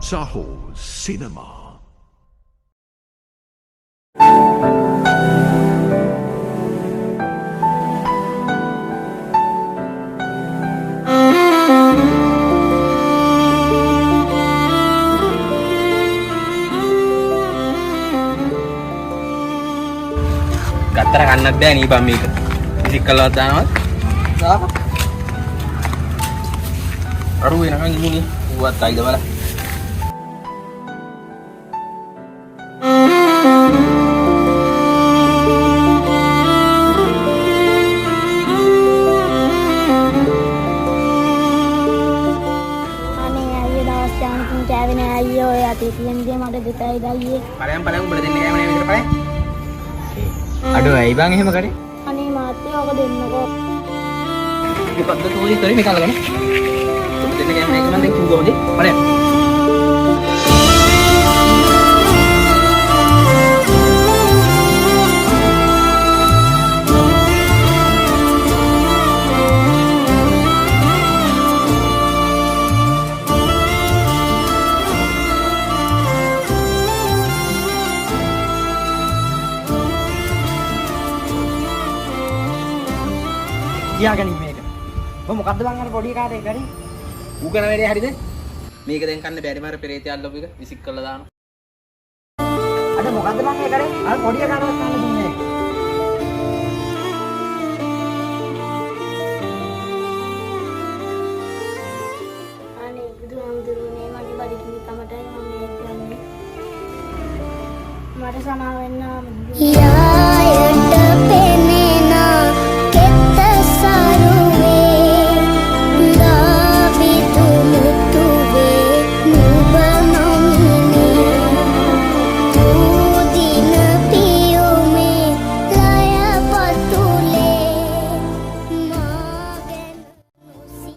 Saho Cinema. ගත්තර කන්නත් බෑ නේ බම් මේක. ඉතික් කළවත් දානවත්. දාපන්. අරු වෙනකන් ඉමුනේ. ඌවත් ආයිද බලන්න. බලයන් උඹට දෙන්න කැම නේ විතර බලයන්. අඩෝ ඇයි බං එහෙම කරේ? අනේ මාත්‍ය ඔක දෙන්නකෝ. මේ පද්දට ඕලි කරේ මේක අල්ලගෙන. උඹට දෙන්න කැම නේ මම දැන් කිව්වමද? බලයන්. තියාගනින් මේක. ඔබ මොකද්ද බං අර පොඩි කාට ඒක කරේ? ඌ කරන වැඩේ හරිද? මේක දැන් කන්න බැරි මාර පෙරේතය අල්ලපු එක විසික් කරලා දානවා. අද මොකද්ද බං ඒ කරේ? අර පොඩි කාටවත් කන්න දුන්නේ නැහැ. අනේ බුදුහාමුදුරුවනේ මගේ බඩ කිවිකමටයි මම මේ කරන්නේ. මට සමාව වෙන්න.